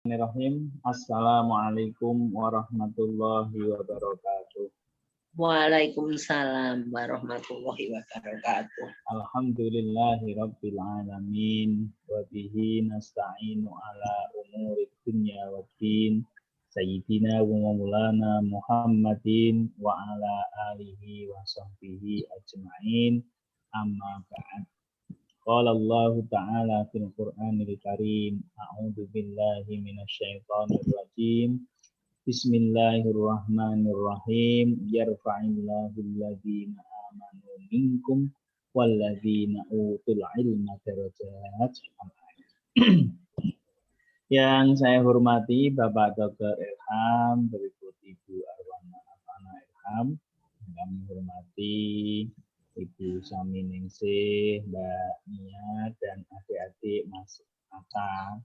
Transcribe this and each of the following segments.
Bismillahirrahmanirrahim. Assalamualaikum warahmatullahi wabarakatuh. Waalaikumsalam warahmatullahi wabarakatuh. Alhamdulillahi rabbil alamin wa bihi nasta'inu ala umuri dunya waddin. Sayyidina wa maulana Muhammadin wa ala alihi wa sahbihi ajma'in. Amma ba'd. Qala Allah Ta'ala fil Qur'anil Karim. A'udzu billahi minasyaitonir rajim. Bismillahirrahmanirrahim. Yarfa'illahu alladhina amanu minkum walladzina utul ilma darajat. Yang saya hormati Bapak Dr. Ilham, berikut Ibu Arwana Afana Ilham. Kami hormati Ibu Saminingsih, Mbak Nia, dan adik-adik Mas Ata,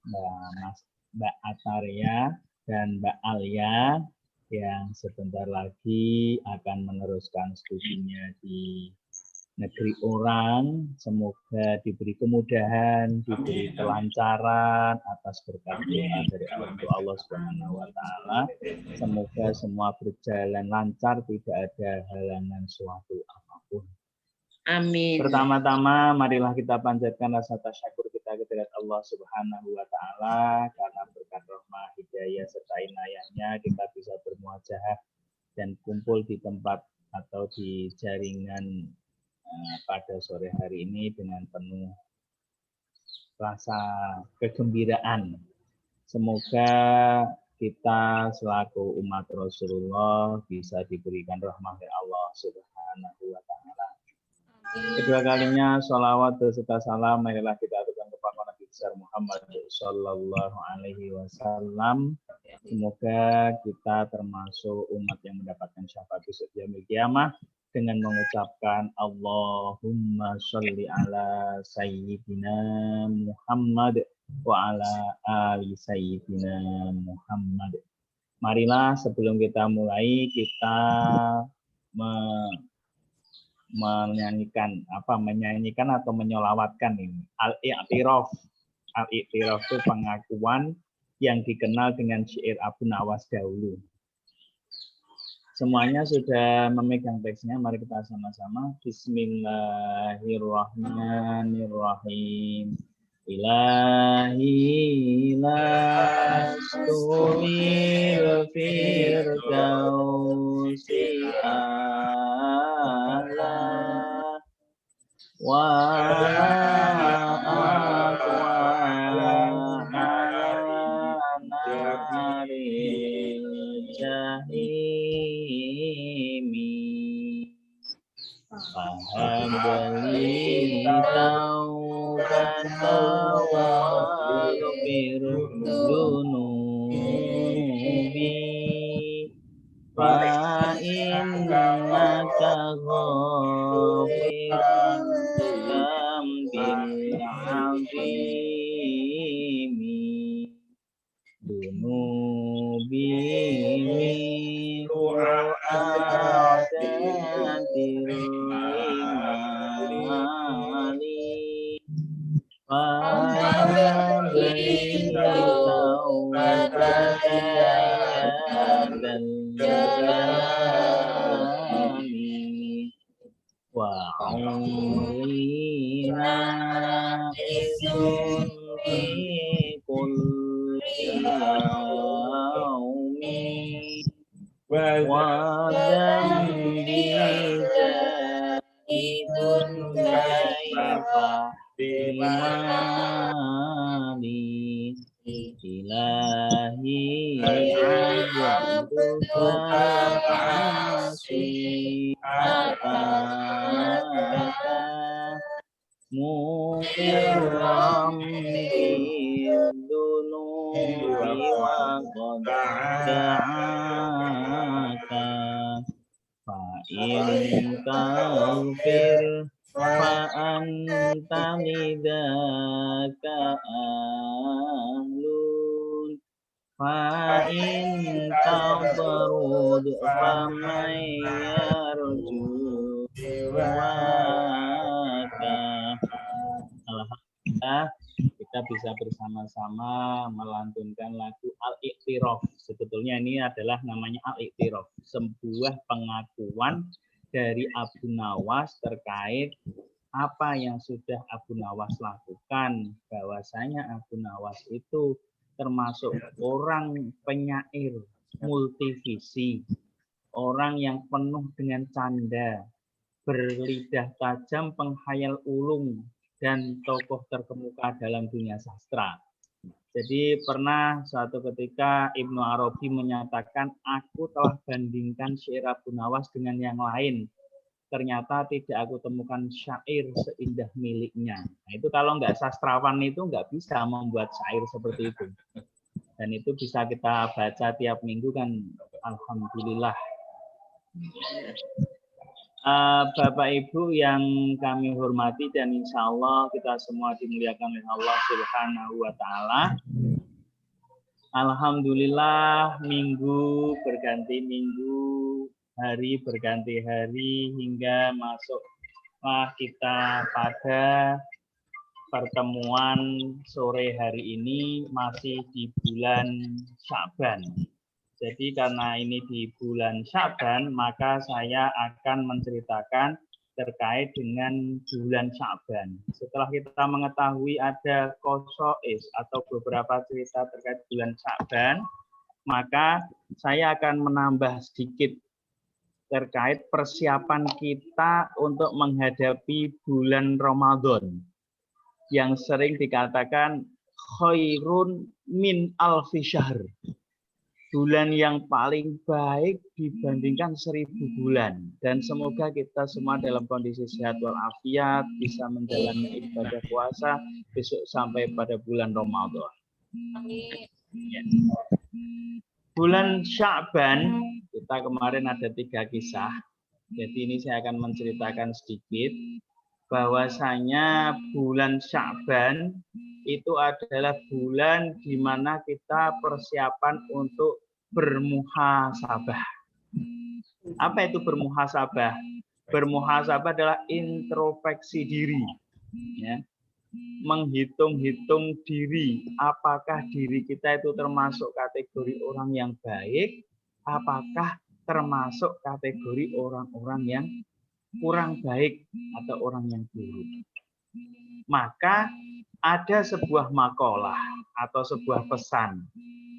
Mbak Ataria, dan Mbak Alia yang sebentar lagi akan meneruskan studinya di negeri orang. Semoga diberi kemudahan, diberi kelancaran atas berkat doa dari Allah Subhanahu wa Ta'ala. Semoga semua berjalan lancar, tidak ada halangan suatu apapun. Amin. Pertama-tama marilah kita panjatkan rasa tasyukur kita kepada Allah Subhanahu wa Ta'ala karena berkat rahmah, hidayah serta inayahnya kita bisa bermuajahah dan kumpul di tempat atau di jaringan pada sore hari ini dengan penuh rasa kegembiraan. Semoga kita selaku umat Rasulullah bisa diberikan rahmah dari Allah Subhanahu wa Ta'ala. Kedua kalinya sholawat beserta salam marilah kita aturkan kepada Nabi besar Muhammad Sallallahu Alaihi Wasallam. Semoga kita termasuk umat yang mendapatkan syafaat besok yaumil qiyamah dengan mengucapkan Allahumma sholli ala sayyidina Muhammad wa ala ali sayyidina Muhammad. Marilah sebelum kita mulai kita menyanyikan atau menyolawatkan ini al-i'tiraf. Al-i'tiraf itu pengakuan yang dikenal dengan syair Abu Nawas dahulu. Semuanya sudah memegang teksnya, mari kita sama-sama. Bismillahirrahmanirrahim. Ilahi lastu bil firdausi a'la wa Paham beli taubata wa ghafir dunubi fa innaka ghafirun dzambil azimi dunubi ilahi muqirram bidunubi wa qad da'aka fa in taghfir fa anta lidaka ahlun fa in tabrud fa may yarju waka. Alhamdulillah kita kita bisa bersama-sama melantunkan lagu Al-Iqtiraf. Sebetulnya ini adalah namanya Al-Iqtiraf, sebuah pengakuan dari Abu Nawas terkait apa yang sudah Abu Nawas lakukan, bahwasanya Abu Nawas itu termasuk orang penyair multivisi, orang yang penuh dengan canda, berlidah tajam, penghayal ulung, dan tokoh terkemuka dalam dunia sastra. Jadi pernah suatu ketika Ibnu Arabi menyatakan, aku telah bandingkan syair Abu Nawas dengan yang lain. Ternyata tidak aku temukan syair seindah miliknya. Nah, itu kalau nggak sastrawan itu nggak bisa membuat syair seperti itu. Dan itu bisa kita baca tiap minggu kan, alhamdulillah. Bapak Ibu yang kami hormati dan insya Allah kita semua dimuliakan oleh Allah Subhanahu wa Ta'ala. Alhamdulillah minggu berganti minggu, hari berganti hari hingga masuklah kita pada pertemuan sore hari ini masih di bulan Sya'ban. Jadi karena ini di bulan Sya'ban, maka saya akan menceritakan terkait dengan bulan Sya'ban. Setelah kita mengetahui ada qosois atau beberapa cerita terkait bulan Sya'ban, maka saya akan menambah sedikit terkait persiapan kita untuk menghadapi bulan Ramadan yang sering dikatakan khairun min alfi syahr. Bulan yang paling baik dibandingkan 1000 bulan. Dan semoga kita semua dalam kondisi sehat walafiat, bisa menjalani ibadah puasa besok sampai pada bulan Ramadan. Ya. Bulan Sya'ban, kita kemarin ada 3 kisah. Jadi ini saya akan menceritakan sedikit. Bahwasanya bulan Sya'ban itu adalah bulan di mana kita persiapan untuk bermuhasabah. Apa itu bermuhasabah? Bermuhasabah adalah introspeksi diri, ya. Menghitung-hitung diri, apakah diri kita itu termasuk kategori orang yang baik, apakah termasuk kategori orang-orang yang kurang baik atau orang yang buruk. Maka ada sebuah makalah atau sebuah pesan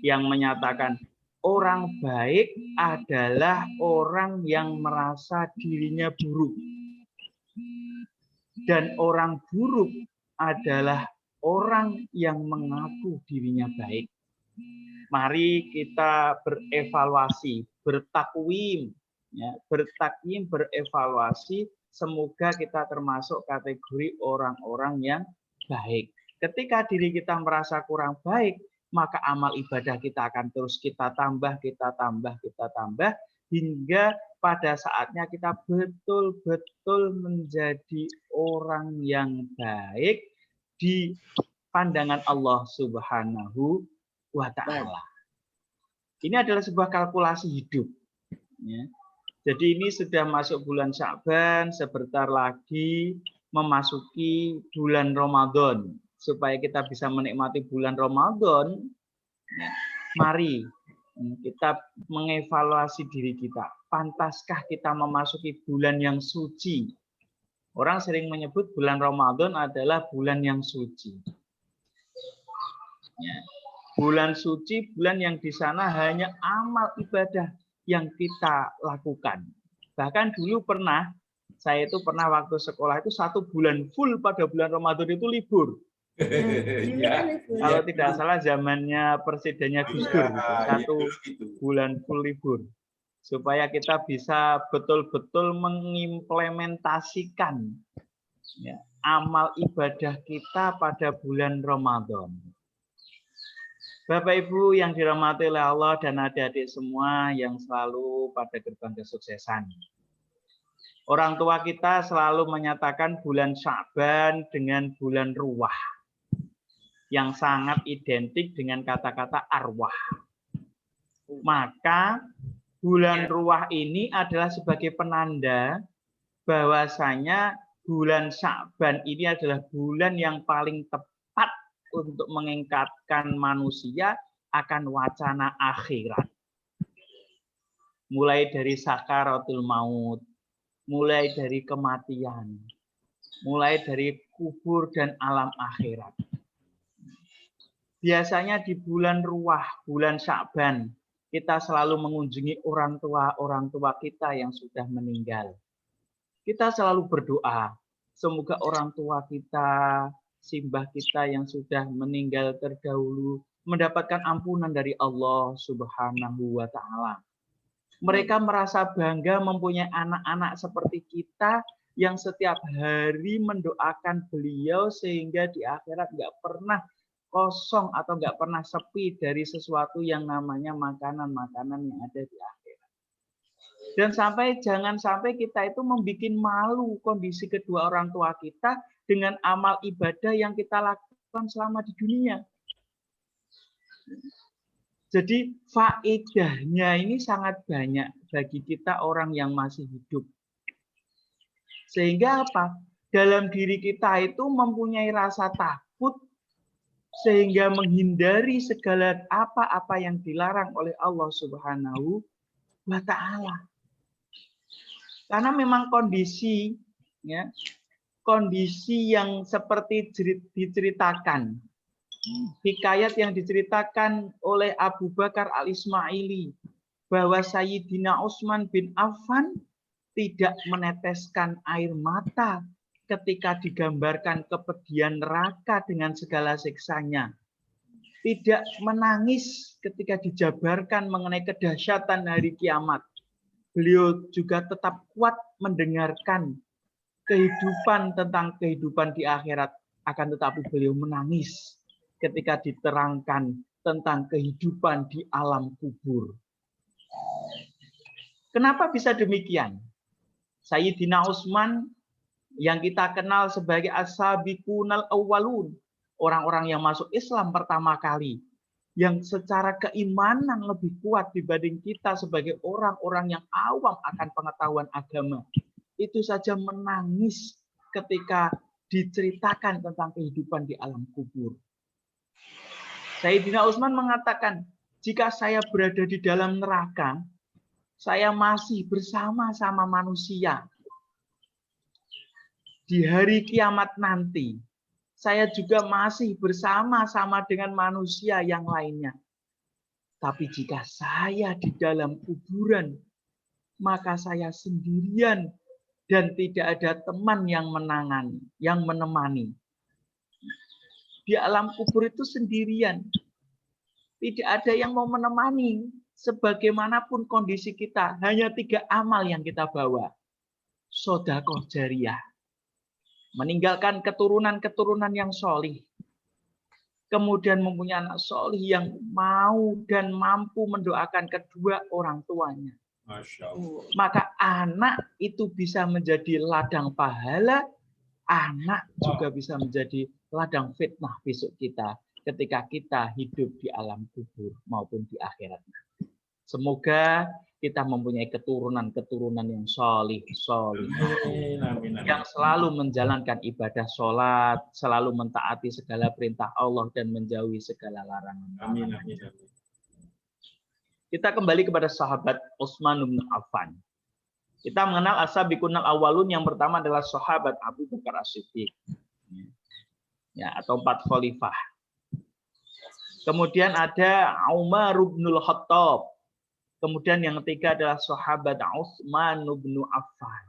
yang menyatakan orang baik adalah orang yang merasa dirinya buruk. Dan orang buruk adalah orang yang mengaku dirinya baik. Mari kita berevaluasi, bertakwim, ya, bertakwim, berevaluasi, semoga kita termasuk kategori orang-orang yang baik. Ketika diri kita merasa kurang baik, maka amal ibadah kita akan terus kita tambah, hingga pada saatnya kita betul-betul menjadi orang yang baik di pandangan Allah Subhanahu wa Ta'ala. Ini adalah sebuah kalkulasi hidup. Ya. Jadi ini sudah masuk bulan Sya'ban, sebentar lagi memasuki bulan Ramadan. Supaya kita bisa menikmati bulan Ramadan, mari kita mengevaluasi diri kita. Pantaskah kita memasuki bulan yang suci? Orang sering menyebut bulan Ramadan adalah bulan yang suci. Ya. Bulan suci, bulan yang di sana hanya amal ibadah yang kita lakukan. Bahkan dulu saya itu pernah waktu sekolah itu 1 bulan full pada bulan Ramadan itu libur. Ya, kalau tidak salah zamannya presidennya Gus Dur, 1 bulan full libur. Supaya kita bisa betul-betul mengimplementasikan, ya, amal ibadah kita pada bulan Ramadan. Bapak Ibu yang dirahmati oleh Allah dan adik-adik semua yang selalu pada gerbang kesuksesan. Orang tua kita selalu menyatakan bulan Sya'ban dengan bulan ruwah, yang sangat identik dengan kata-kata arwah. Maka bulan ruwah ini adalah sebagai penanda bahwasanya bulan Sya'ban ini adalah bulan yang paling tepat untuk mengingkatkan manusia akan wacana akhirat. Mulai dari sakaratul maut, mulai dari kematian, mulai dari kubur dan alam akhirat. Biasanya di bulan Ruah, bulan Sya'ban, kita selalu mengunjungi orang tua kita yang sudah meninggal. Kita selalu berdoa, semoga orang tua kita, simbah kita yang sudah meninggal terdahulu, mendapatkan ampunan dari Allah Subhanahu wa Ta'ala. Mereka merasa bangga mempunyai anak-anak seperti kita yang setiap hari mendoakan beliau sehingga di akhirat nggak pernah kosong atau nggak pernah sepi dari sesuatu yang namanya makanan-makanan yang ada di akhirat. Dan jangan sampai kita itu membuat malu kondisi kedua orang tua kita dengan amal ibadah yang kita lakukan selama di dunia. Jadi faedahnya ini sangat banyak bagi kita orang yang masih hidup. Sehingga apa? Dalam diri kita itu mempunyai rasa takut sehingga menghindari segala apa-apa yang dilarang oleh Allah Subhanahu wa Ta'ala. Karena memang kondisi yang seperti diceritakan, hikayat yang diceritakan oleh Abu Bakar Al-Ismaili bahwa Sayyidina Utsman bin Affan tidak meneteskan air mata ketika digambarkan kepedihan neraka dengan segala siksanya. Tidak menangis ketika dijabarkan mengenai kedahsyatan hari kiamat. Beliau juga tetap kuat mendengarkan kehidupan tentang kehidupan di akhirat. Akan tetapi beliau menangis ketika diterangkan tentang kehidupan di alam kubur. Kenapa bisa demikian? Sayyidina Utsman yang kita kenal sebagai as-sabiqunal awwalun, orang-orang yang masuk Islam pertama kali, yang secara keimanan lebih kuat dibanding kita sebagai orang-orang yang awam akan pengetahuan agama. Itu saja menangis ketika diceritakan tentang kehidupan di alam kubur. Sayyidina Utsman mengatakan, jika saya berada di dalam neraka, saya masih bersama-sama manusia. Di hari kiamat nanti, saya juga masih bersama-sama dengan manusia yang lainnya. Tapi jika saya di dalam kuburan, maka saya sendirian dan tidak ada teman yang menemani. Di alam kubur itu sendirian. Tidak ada yang mau menemani. Sebagaimanapun kondisi kita, hanya 3 amal yang kita bawa. Sedekah jariyah. Meninggalkan keturunan-keturunan yang solih. Kemudian mempunyai anak solih yang mau dan mampu mendoakan kedua orang tuanya. Masya Allah. Maka anak itu bisa menjadi ladang pahala, anak juga bisa menjadi ladang fitnah besok kita ketika kita hidup di alam kubur maupun di akhirat. Semoga kita mempunyai keturunan-keturunan yang solih, yang selalu menjalankan ibadah sholat, selalu mentaati segala perintah Allah dan menjauhi segala larangan. Amin. Kita kembali kepada sahabat Utsman bin Affan. Kita mengenal as-sabiqunal awwalun, yang pertama adalah sahabat Abu Bakar As-Siddiq. Ya, atau 4 khalifah. Kemudian ada Umar bin Khattab. Kemudian yang ketiga adalah sahabat Utsman bin Affan.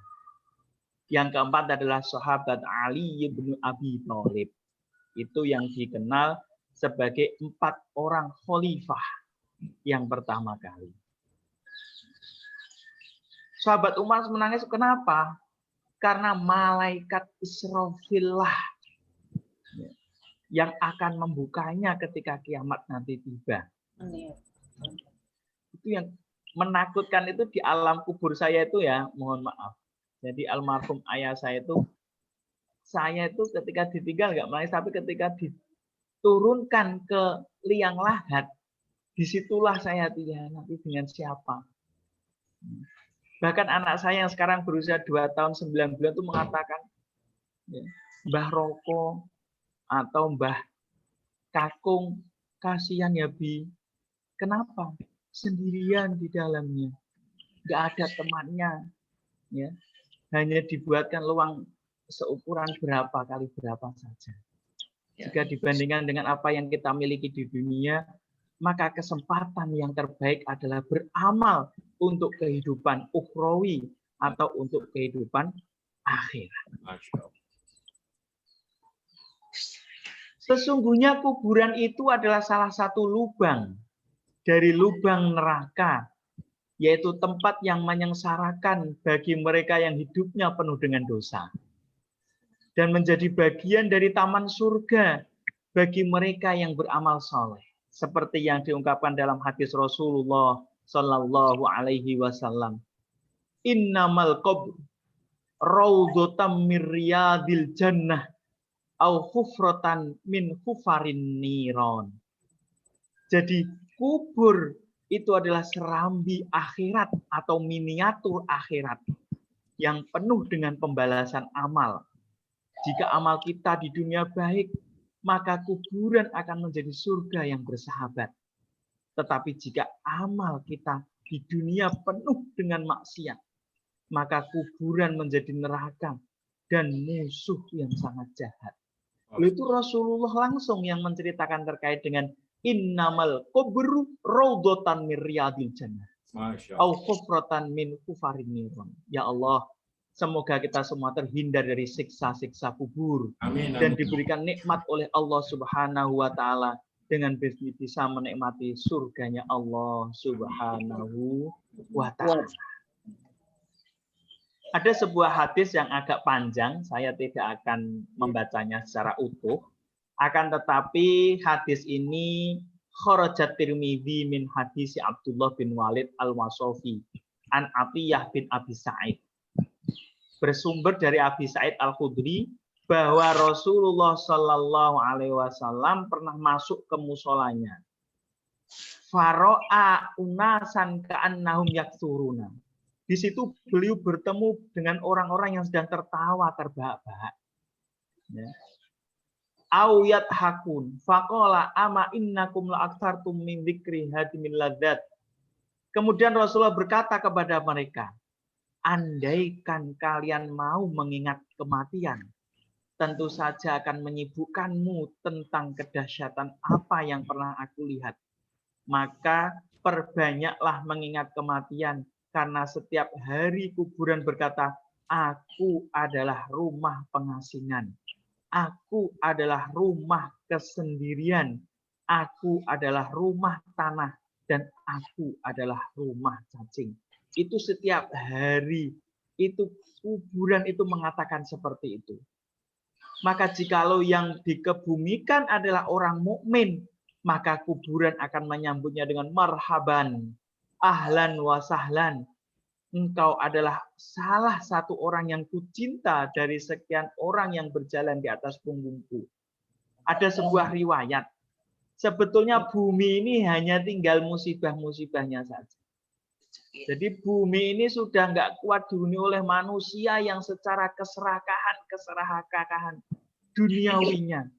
Yang keempat adalah sahabat Ali bin Abi Thalib. Itu yang dikenal sebagai 4 orang khalifah yang pertama kali. Sahabat Umar menangis kenapa? Karena malaikat Israfil lah yang akan membukanya ketika kiamat nanti tiba. Itu yang menakutkan itu di alam kubur saya itu ya, mohon maaf. Jadi almarhum ayah saya itu ketika ditinggal nggak menangis, tapi ketika diturunkan ke liang lahat, disitulah saya nanti dengan siapa. Bahkan anak saya yang sekarang berusia 2 tahun 9 bulan itu mengatakan, Mbah Roko atau Mbah Kakung, kasihan ya Bi. Kenapa? Sendirian di dalamnya. Nggak ada temannya. Ya. Hanya dibuatkan ruang seukuran berapa kali berapa saja. Jika dibandingkan dengan apa yang kita miliki di dunia, maka kesempatan yang terbaik adalah beramal untuk kehidupan ukhrawi atau untuk kehidupan akhirat. Sesungguhnya kuburan itu adalah salah satu lubang dari lubang neraka, yaitu tempat yang menyengsarakan bagi mereka yang hidupnya penuh dengan dosa. Dan menjadi bagian dari taman surga bagi mereka yang beramal soleh. Seperti yang diungkapkan dalam hadis Rasulullah Sallallahu Alaihi Wasallam. Innamal qabr raudhatam min riyadil jannah au hufratan min hufarin niron. Jadi kubur itu adalah serambi akhirat atau miniatur akhirat yang penuh dengan pembalasan amal. Jika amal kita di dunia baik, maka kuburan akan menjadi surga yang bersahabat. Tetapi jika amal kita di dunia penuh dengan maksiat, maka kuburan menjadi neraka dan musuh yang sangat jahat. Itu Rasulullah langsung yang menceritakan terkait dengan innamal kubru raudhatan min riyadil jannah au hufratan min hufarin niron. Ya Allah, semoga kita semua terhindar dari siksa-siksa kubur. Amin, dan diberikan nikmat oleh Allah Subhanahu wa taala dengan bisa menikmati surganya Allah Subhanahu wa taala. Ada sebuah hadis yang agak panjang, saya tidak akan membacanya secara utuh. Akan tetapi hadis ini kharajat Tirmidzi min hadis Abdullah bin Walid Al-Wasofi an Atiyah bin Abi Sa'id. Bersumber dari Abi Sa'id Al-Khudri bahwa Rasulullah Shallallahu Alaihi Wasallam pernah masuk ke musolanya. Faro'a unasan ka'annahum yaksuruna. Di situ beliau bertemu dengan orang-orang yang sedang tertawa terbahak-bahak. Ya. Auyat hakun, faqala ama innakum la aktsartum min dzikri hadimil ladzat. Kemudian Rasulullah berkata kepada mereka, andaikan kalian mau mengingat kematian, tentu saja akan menyibukkanmu tentang kedahsyatan apa yang pernah aku lihat. Maka perbanyaklah mengingat kematian, karena setiap hari kuburan berkata, aku adalah rumah pengasingan. Aku adalah rumah kesendirian. Aku adalah rumah tanah. Dan aku adalah rumah cacing. Itu setiap hari. Itu kuburan itu mengatakan seperti itu. Maka jikalau yang dikebumikan adalah orang mukmin, maka kuburan akan menyambutnya dengan marhaban. Ahlan wa sahlan, engkau adalah salah satu orang yang kucinta dari sekian orang yang berjalan di atas punggungku. Ada sebuah riwayat, sebetulnya bumi ini hanya tinggal musibah-musibahnya saja. Jadi bumi ini sudah nggak kuat dihuni oleh manusia yang secara keserakahan duniawinya.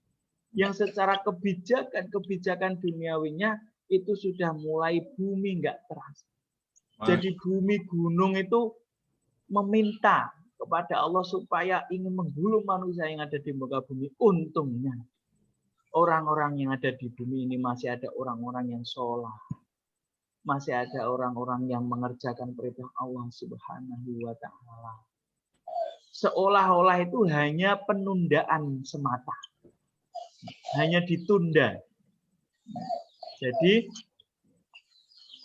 Yang secara kebijakan duniawinya itu sudah mulai bumi nggak terasa. Jadi bumi gunung itu meminta kepada Allah supaya ingin menggulung manusia yang ada di muka bumi. Untungnya orang-orang yang ada di bumi ini masih ada orang-orang yang sholat. Masih ada orang-orang yang mengerjakan perintah Allah Subhanahu wa ta'ala. Seolah-olah itu hanya penundaan semata. Hanya ditunda. Jadi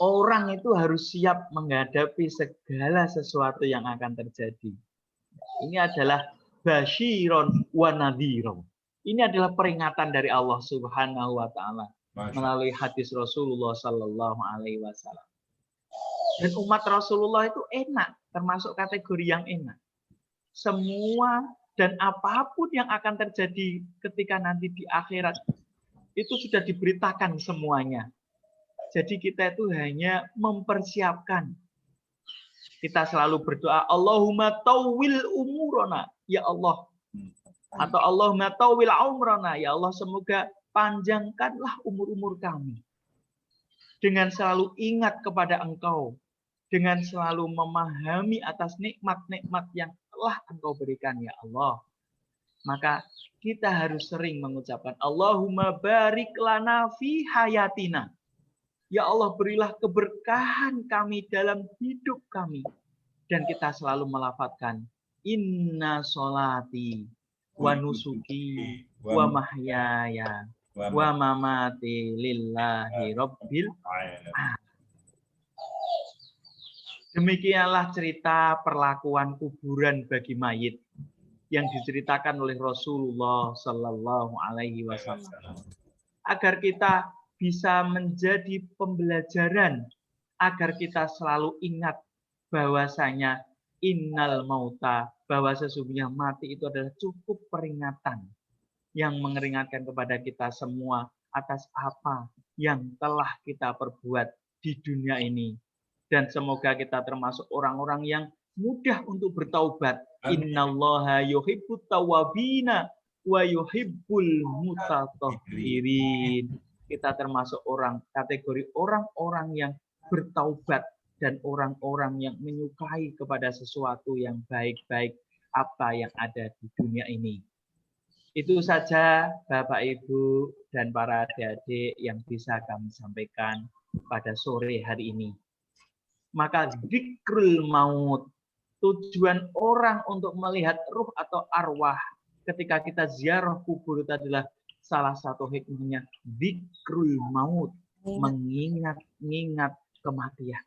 orang itu harus siap menghadapi segala sesuatu yang akan terjadi. Ini adalah basyiron wa nadhiron. Ini adalah peringatan dari Allah Subhanahu wa taala melalui hadis Rasulullah Sallallahu Alaihi Wasallam. Dan umat Rasulullah itu enak, termasuk kategori yang enak. Semua dan apapun yang akan terjadi ketika nanti di akhirat itu sudah diberitakan semuanya. Jadi kita itu hanya mempersiapkan. Kita selalu berdoa, Allahumma tawwil umurana, ya Allah. Atau Allahumma tawwil umrana, ya Allah, semoga panjangkanlah umur-umur kami. Dengan selalu ingat kepada Engkau. Dengan selalu memahami atas nikmat-nikmat yang telah Engkau berikan, ya Allah. Maka kita harus sering mengucapkan, Allahumma barik lana fi hayatina. Ya Allah, berilah keberkahan kami dalam hidup kami. Dan kita selalu melafadzkan, inna sholati wa nusuki wa mahyaya wa mamati lillahi rabbil alamin. Demikianlah cerita perlakuan kuburan bagi mayit yang diceritakan oleh Rasulullah Sallallahu Alaihi Wasallam, agar kita bisa menjadi pembelajaran, agar kita selalu ingat bahwasanya innal mauta, bahwa sesungguhnya mati itu adalah cukup peringatan yang mengeringatkan kepada kita semua atas apa yang telah kita perbuat di dunia ini. Dan semoga kita termasuk orang-orang yang mudah untuk bertaubat. Innallaha yuhibbut tawwabina wa yuhibbul mutatahhirin. Kita termasuk kategori orang-orang yang bertaubat dan orang-orang yang menyukai kepada sesuatu yang baik-baik apa yang ada di dunia ini. Itu saja Bapak Ibu dan para adik-adik yang bisa kami sampaikan pada sore hari ini. Maka zikrul maut, tujuan orang untuk melihat ruh atau arwah ketika kita ziarah kubur itu adalah salah satu hikmahnya zikrul maut, mengingat kematian.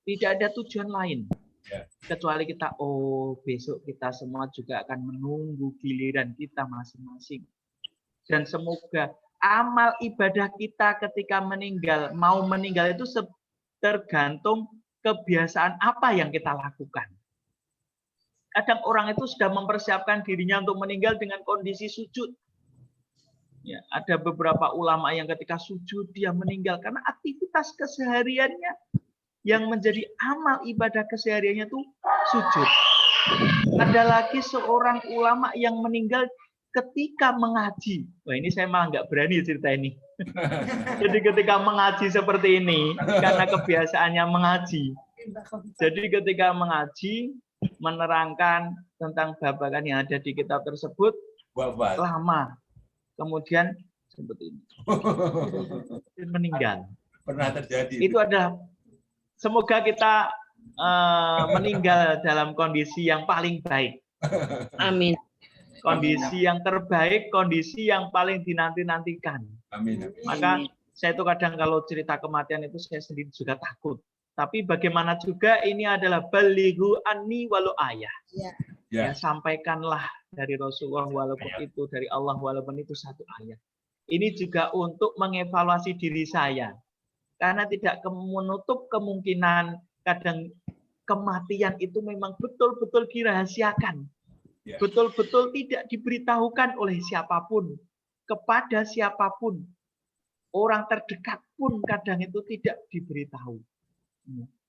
Tidak ada tujuan lain kecuali kita, besok kita semua juga akan menunggu giliran kita masing-masing. Dan semoga amal ibadah kita ketika meninggal, mau meninggal itu tergantung kebiasaan apa yang kita lakukan. Kadang orang itu sudah mempersiapkan dirinya untuk meninggal dengan kondisi sujud. Ya, ada beberapa ulama yang ketika sujud dia meninggal karena aktivitas kesehariannya yang menjadi amal ibadah kesehariannya itu sujud. Ada lagi seorang ulama yang meninggal ketika mengaji. Wah, ini saya malah nggak berani cerita ini. Jadi ketika mengaji seperti ini, karena kebiasaannya mengaji. Jadi ketika mengaji, menerangkan tentang babakan yang ada di kitab tersebut, lama. Kemudian seperti ini. Meninggal. Pernah terjadi. Itu adalah, semoga kita meninggal dalam kondisi yang paling baik. Amin. Kondisi yang terbaik, kondisi yang paling dinanti-nantikan. Amin. Maka saya itu kadang kalau cerita kematian itu saya sendiri juga takut. Tapi bagaimana juga ini adalah balighu anni walau ayah. Ya, sampaikanlah dari Rasulullah walaupun itu dari Allah walaupun itu satu ayat. Ini juga untuk mengevaluasi diri saya. Karena tidak menutup kemungkinan kadang kematian itu memang betul-betul dirahasiakan. Betul-betul tidak diberitahukan oleh siapapun, kepada siapapun. Orang terdekat pun kadang itu tidak diberitahu.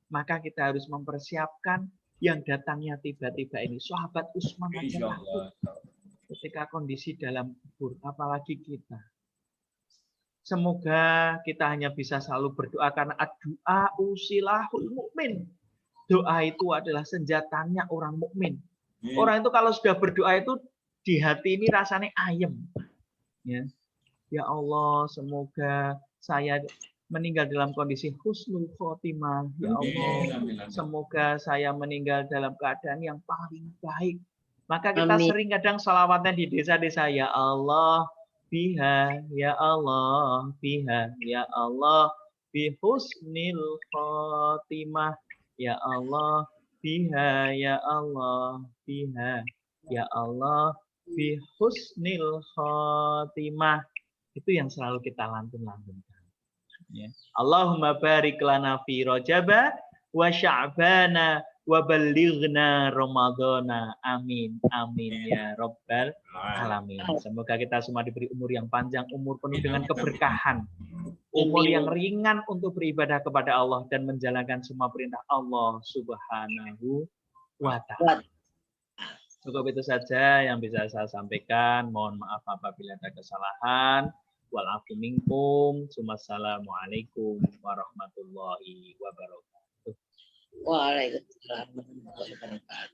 Maka kita harus mempersiapkan yang datangnya tiba-tiba ini. Sahabat Utsman aja takut ketika kondisi dalam kubur, apalagi kita. Semoga kita hanya bisa selalu berdoa karena doa usilahul mukmin. Doa itu adalah senjatanya orang mukmin. Orang itu kalau sudah berdoa itu di hati ini rasanya ayem. Ya Allah, semoga saya meninggal dalam kondisi husnul khotimah. Ya Allah, semoga saya meninggal dalam keadaan yang paling baik. Maka kita sering kadang shalawatnya di desa-desa, ya Allah, biha, ya Allah, biha, ya Allah, bi husnil khotimah, ya Allah, biha, ya Allah, biha, ya Allah, bi husnil khotimah. Itu yang selalu kita lantun-lantunkan. Ya. Allahumma barik lana fi Rajaba wa Sya'bana wa ballighna Ramadhana. Amin. Amin ya Rabbal alamin. Semoga kita semua diberi umur yang panjang, umur penuh dengan keberkahan. Umur yang ringan untuk beribadah kepada Allah dan menjalankan semua perintah Allah Subhanahu wa ta'ala. Cukup itu saja yang bisa saya sampaikan. Mohon maaf apabila ada kesalahan. wal afu minkum. Wassalamualaikum warahmatullahi wabarakatuh. Waalaikumsalam warahmatullahi wabarakatuh.